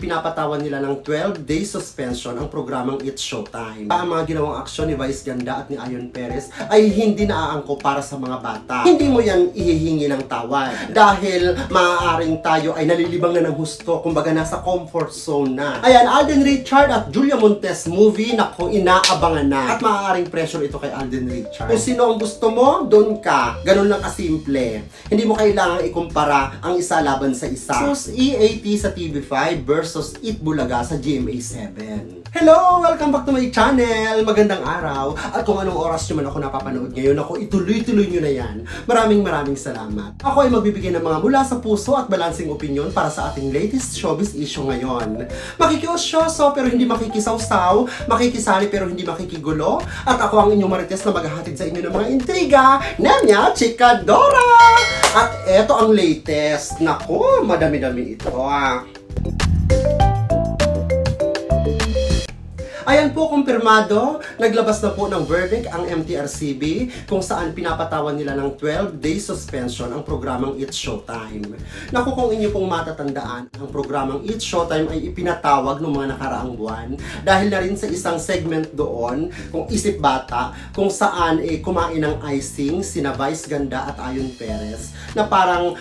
pinapatawan nila ng 12-day suspension ang programang It's Showtime. Ang mga ginawang aksyon ni Vice Ganda at ni Ayon Perez ay hindi naaangko para sa mga bata. Hindi mo yan ihihingi ng tawad dahil maaaring tayo ay nalilibang na ng husto, kumbaga nasa comfort zone na. Ayan, Alden Richard at Julia Montes movie na kung inaabangan na. At maaaring pressure ito kay Alden Richard. Kung sino ang gusto mo, doon ka. Ganun lang kasimple. Hindi mo kailangang ikumpara ang isa laban sa isa. Choose EAT sa TV5 versus Eat Bulaga sa GMA7. Hello! Welcome back to my channel! Magandang araw! At kung anong oras nyo man ako napapanood ngayon, ako ituloy-tuloy nyo na yan. Maraming salamat. Ako ay magbibigay ng mga mula sa puso at balansing opinion para sa ating latest showbiz issue ngayon. Makikiosyoso pero hindi makikisawsaw, makikisali pero hindi makikigulo, at ako ang inyong marites na maghahatid sa inyo ng mga intriga, Nemya Chikadora! At eto ang latest. Naku, madami-dami ito Ayan po, kumpirmado, naglabas na po ng verdict ang MTRCB kung saan pinapatawan nila ng 12-day suspension ang programang It's Showtime. Naku, kung inyo pong matatandaan, ang programang It's Showtime ay ipinatawag noong mga nakaraang buwan dahil na rin sa isang segment doon, kung Isip Bata, kung saan kumain ng icing sina Vice Ganda at Ayon Perez na parang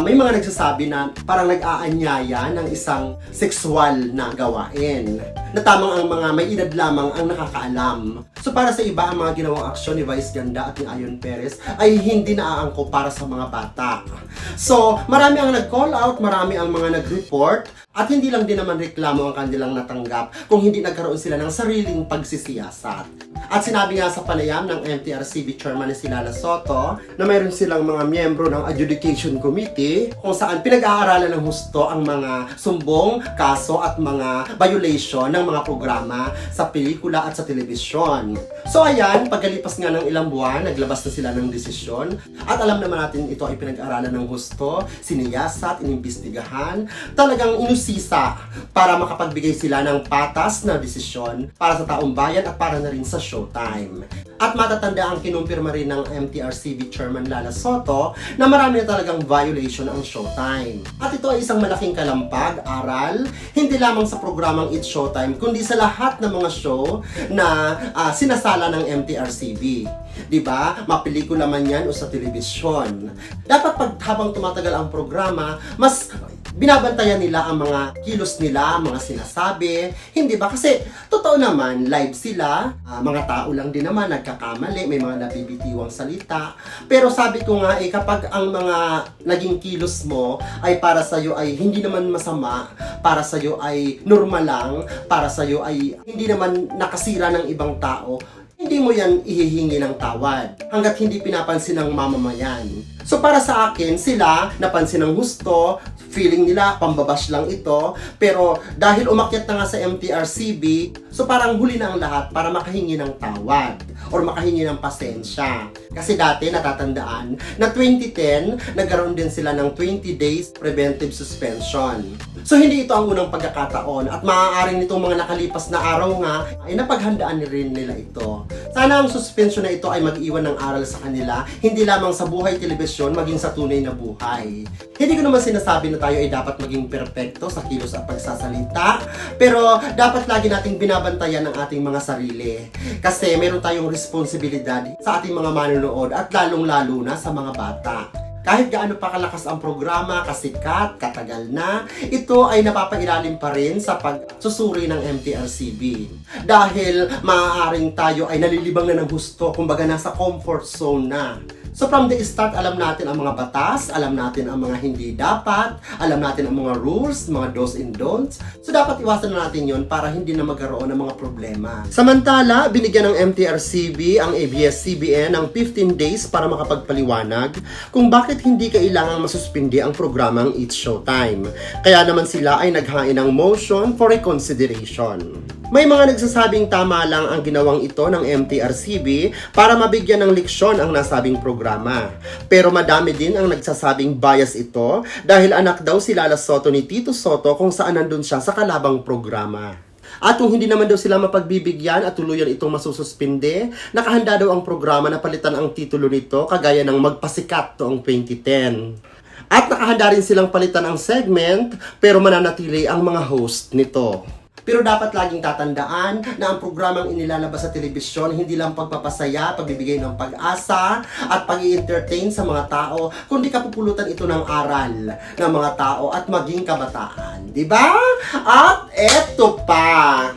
may mga nagsasabi na parang nag-aanyaya ng isang sexual na gawain. Na tamang ang mga may edad lamang ang nakakaalam. So para sa iba, ang mga ginawang aksyon ni Vice Ganda at ni Ayon Perez ay hindi naaangko para sa mga bata. So marami ang nag-call out, marami ang mga nag-report, at hindi lang din naman reklamo ang kanilang natanggap kung hindi nagkaroon sila ng sariling pagsisiyasat. At sinabi nga sa panayam ng MTRCB Chairman na si Lala Soto na mayroon silang mga miyembro ng Adjudication Committee kung saan pinag-aaralan ng husto ang mga sumbong, kaso at mga violation ng mga programa sa pelikula at sa telebisyon. So ayan, pagkalipas nga ng ilang buwan, naglabas na sila ng desisyon at alam naman natin ito ay pinag-aaralan ng husto, siniyasat, inimbestigahan, talagang inusisa para makapagbigay sila ng patas na desisyon para sa taong bayan at para na rin sa Showtime. At matatanda ang kinumpirma rin ng MTRCB Chairman Lala Soto na marami na talagang violation ang Showtime. At ito ay isang malaking kalampag, aral, hindi lamang sa programang It's Showtime, kundi sa lahat ng mga show na sinasala ng MTRCB. Diba? Mapelikula man yan o sa telebisyon. Dapat pag habang tumatagal ang programa, mas binabantayan nila ang mga kilos nila, mga sinasabi. Hindi ba? Kasi totoo naman, live sila, mga tao lang din naman, nagkakamali, may mga nabibitiwang salita. Pero sabi ko nga, kapag ang mga naging kilos mo ay para sa'yo ay hindi naman masama, para sa'yo ay normal lang, para sa'yo ay hindi naman nakasira ng ibang tao, hindi mo yan ihihingi ng tawad hanggat hindi pinapansin ng mamamayan. So para sa akin, sila napansin ng husto, feeling nila pambabash lang ito, pero dahil umakyat na nga sa MTRCB, so parang huli na ang lahat para makahingi ng tawad or makahingi ng pasensya. Kasi dati natatandaan na 2010, nagkaroon din sila ng 20 days preventive suspension. So hindi ito ang unang pagkakataon at maaaring nitong mga nakalipas na araw nga ay napaghandaan rin nila ito. Sana ang suspension na ito ay mag-iwan ng aral sa kanila, hindi lamang sa buhay telebisyon, maging sa tunay na buhay. Hindi ko naman sinasabi na tayo ay dapat maging perpekto sa kilos at pagsasalita, pero dapat lagi nating binabantayan ang ating mga sarili. Kasi meron tayong responsibilidad sa ating mga manonood at lalong-lalo na sa mga bata. Kahit gaano pa kalakas ang programa, kasikat, katagal na, ito ay napapailalim pa rin sa pagsusuri ng MTRCB. Dahil maaaring tayo ay nalilibang na ng husto, kumbaga nasa comfort zone na. So from the start, alam natin ang mga batas, alam natin ang mga hindi dapat, alam natin ang mga rules, mga do's and don'ts. So dapat iwasan na natin yon para hindi na magkaroon ng mga problema. Samantala, binigyan ng MTRCB ang ABS-CBN ng 15 days para makapagpaliwanag kung bakit hindi kailangang masuspindi ang programang It's Showtime. Kaya naman sila ay naghain ng motion for reconsideration. May mga nagsasabing tama lang ang ginawang ito ng MTRCB para mabigyan ng leksyon ang nasabing programa. Pero madami din ang nagsasabing bias ito dahil anak daw si Lala Soto ni Tito Soto kung saan nandun siya sa kalabang programa. At kung hindi naman daw sila mapagbibigyan at tuluyan itong masususpinde, nakahanda daw ang programa na palitan ang titulo nito kagaya ng Magpasikat toong 2010. At nakahanda rin silang palitan ang segment, pero mananatili ang mga host nito. Pero dapat laging tatandaan na ang programang inilalabas sa telebisyon hindi lang pagpapasaya, pagbibigay ng pag-asa at pag-i-entertain sa mga tao, kundi kapupulutan ito ng aral ng mga tao at maging kabataan. Diba? At eto pa!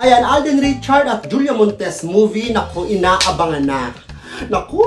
Ayan, Alden Richard at Julia Montes movie, naku, inaabangan na. Naku,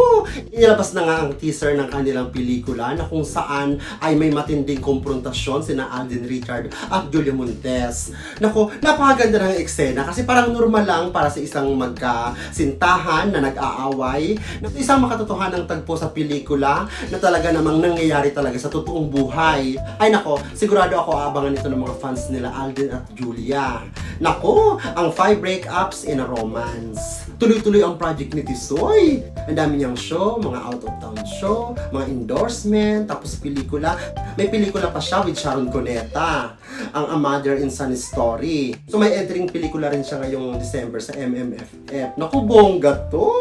inilabas na nga ang teaser ng kanilang pelikula na kung saan ay may matinding konfrontasyon sina Alden Richard at Julia Montes. Naku, napakaganda ng eksena kasi parang normal lang para sa isang magkasintahan na nag-aaway. Isang makatotohanang tagpo sa pelikula na talaga namang nangyayari talaga sa totoong buhay. Ay nako, sigurado ako aabangan ito ng mga fans nila Alden at Julia. Naku, ang 5 breakups in a romance. Tuloy-tuloy ang project ni Tisoy. Ang dami niyang show, mga out-of-town show, mga endorsement, tapos pelikula. May pelikula pa siya with Sharon Cuneta, ang A Mother and Son Story. So may entering pelikula rin siya ngayong December sa MMFF. Naku, bongga to!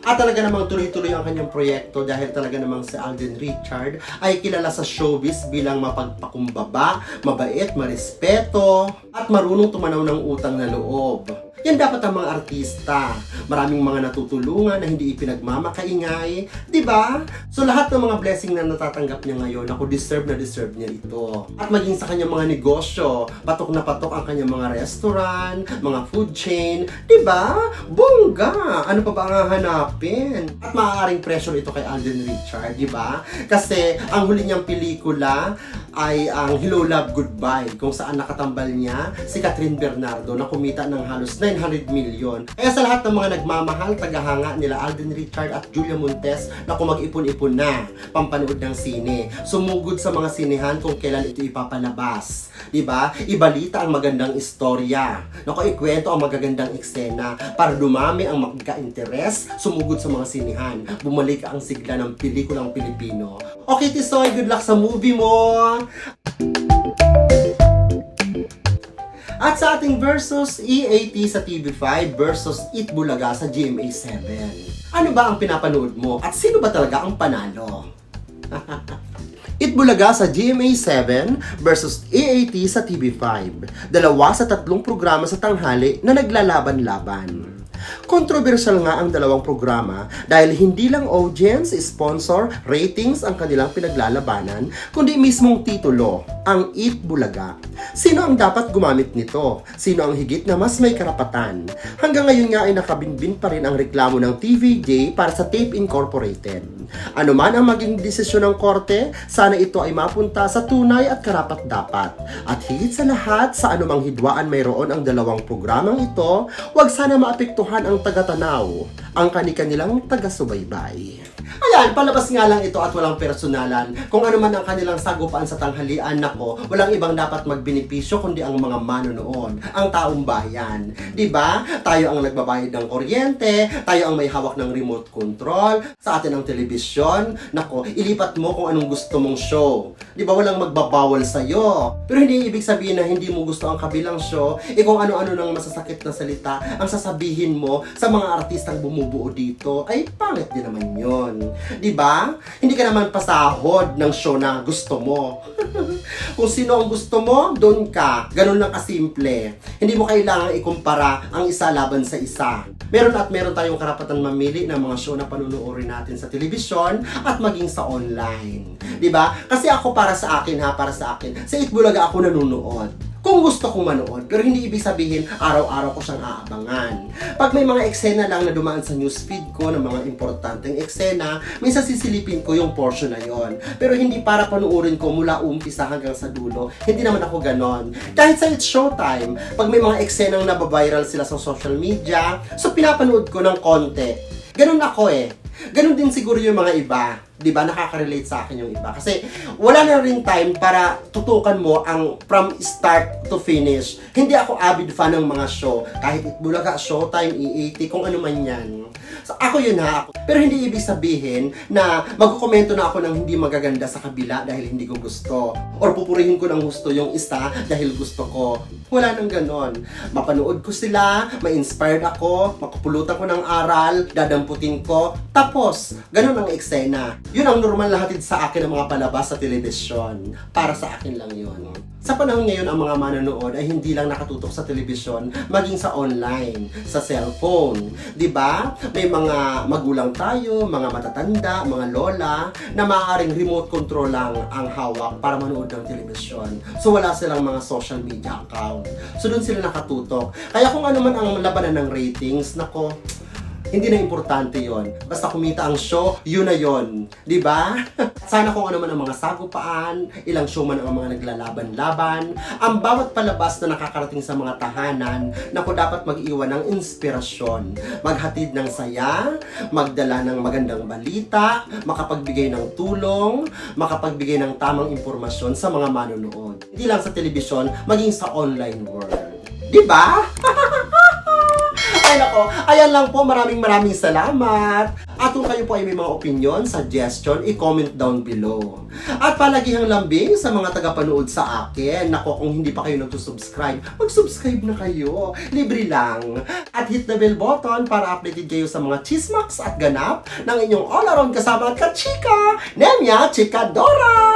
At talaga namang tuloy-tuloy ang kanyang proyekto dahil talaga namang si Alden Richard ay kilala sa showbiz bilang mapagpakumbaba, mabait, marespeto, at marunong tumanaw ng utang na loob. Yan dapat ang mga artista. Maraming mga natutulungan na hindi ipinagmamakaingay. Diba? So lahat ng mga blessing na natatanggap niya ngayon, ako deserve na deserve niya ito. At maging sa kanyang mga negosyo, patok na patok ang kanyang mga restaurant, mga food chain. Diba? Bongga! Ano pa ba ang hahanapin? At maaaring pressure ito kay Alden Richard, diba? Kasi ang huli niyang pelikula ay ang Hello Love Goodbye, kung saan nakatambal niya si Catherine Bernardo na kumita ng halos 900 million. Kaya sa lahat ng mga nagmamahal, tagahanga nila Alden Richard at Julia Montes na kung mag-ipon-ipon na pampanood ng sine. Sumugod sa mga sinehan kung kailan ito ipapalabas. Diba? Ibalita ang magandang istorya. Naku, ikwento ang magagandang eksena para dumami ang magka-interes, sumugod sa mga sinehan. Bumalik ang sigla ng pelikulang Pilipino. Okay, Tisoy, good luck sa movie mo! At sa ating versus EAT sa TV5 versus Eat Bulaga sa GMA7. Ano ba ang pinapanood mo at sino ba talaga ang panalo? Eat Bulaga sa GMA7 versus EAT sa TV5. Dalawa sa 3 programa sa tanghali na naglalaban-laban. Kontrobersyal nga ang dalawang programa dahil hindi lang audience, sponsor, ratings ang kanilang pinaglalabanan, kundi mismong titulo, ang Eat Bulaga. Sino ang dapat gumamit nito? Sino ang higit na mas may karapatan? Hanggang ngayon nga ay nakabinbin pa rin ang reklamo ng TVJ para sa Tape Incorporated. Ano man ang maging desisyon ng korte, sana ito ay mapunta sa tunay at karapat-dapat. At higit sa lahat, sa anumang hidwaan mayroon ang dalawang programang ito, wag sana maapektuhan ang taga-tanaw, ang kani-kanilang taga-subaybay. Ayan, palabas nga lang ito at walang personalan. Kung ano man ang kanilang sagupaan sa tanghalian, nako, walang ibang dapat magbenepisyo kundi ang mga manonood, ang taong bayan. Diba? Tayo ang nagbabayad ng kuryente, tayo ang may hawak ng remote control, sa atin ang telebisyon, nako, ilipat mo kung anong gusto mong show. Diba? Walang magbabawal sa'yo. Pero hindi ibig sabihin na hindi mo gusto ang kabilang show, kung ano-ano ng masasakit na salita, ang sasabihin mo sa mga artistang bumubuo dito, ay pangit din naman yon. Diba? Hindi ka naman pasahod ng show na gusto mo. Kung sino ang gusto mo, doon ka. Ganun lang kasimple. Hindi mo kailangan ikumpara ang isa laban sa isa. Meron at meron tayong karapatan mamili ng mga show na panunuorin natin sa telebisyon at maging sa online. Diba? Kasi ako para sa akin sa Eat Bulaga ako nanunood. Kung gusto kong manood, pero hindi ibig sabihin araw-araw ko siyang aabangan. Pag may mga eksena lang na dumaan sa newsfeed ko ng mga importanteng eksena, minsan sisilipin ko yung portion na yon. Pero hindi para panuorin ko mula umpisa hanggang sa dulo. Hindi naman ako ganon. Kahit sa It's Showtime, pag may mga eksenang nababiral sila sa social media, so pinapanood ko ng konti. Ganon ako eh. Ganon din siguro yung mga iba. Di ba? Nakaka-relate sa akin yung iba. Kasi wala na rin time para tutukan mo ang from start to finish. Hindi ako avid fan ng mga show. Kahit Itbulaga, Showtime, E80, kung ano man yan. So, ako yun ha. Pero hindi ibig sabihin na magkukomento na ako ng hindi magaganda sa kabila dahil hindi ko gusto. Or pupurihin ko ng gusto yung isa dahil gusto ko. Wala nang ganon. Mapanood ko sila, ma-inspired ako, makupulutan ko ng aral, dadamputin ko, tapos, ganon ang eksena. Yun ang normal na hatid sa akin ng mga palabas sa telebisyon. Para sa akin lang yun. Sa panahon ngayon, ang mga manonood ay hindi lang nakatutok sa telebisyon, maging sa online, sa cellphone. 'Di ba? May mga magulang tayo, mga matatanda, mga lola, na maaaring remote control lang ang hawak para manood ng telebisyon. So wala silang mga social media account. So doon sila nakatutok. Kaya kung ano man ang labanan ng ratings, nako, hindi na importante yon. Basta kumita ang show, yun na yun. Di ba? Sana kung ano man ang mga sagupaan, ilang show man ang mga naglalaban-laban, ang bawat palabas na nakakarating sa mga tahanan, naku, dapat mag-iwan ng inspirasyon, maghatid ng saya, magdala ng magandang balita, makapagbigay ng tulong, makapagbigay ng tamang impormasyon sa mga manonood. Hindi lang sa telebisyon, maging sa online world. Di ba? Ay nako, ayan lang po, maraming salamat. At kung kayo po ay may mga opinion, suggestion, i-comment down below. At palagihang lambing sa mga tagapanood sa akin. Nako, kung hindi pa kayo nagsusubscribe, mag-subscribe na kayo. Libre lang. At hit the bell button para updated kayo sa mga chismaks at ganap ng inyong all-around kasama at kachika, Nemya Chikadora!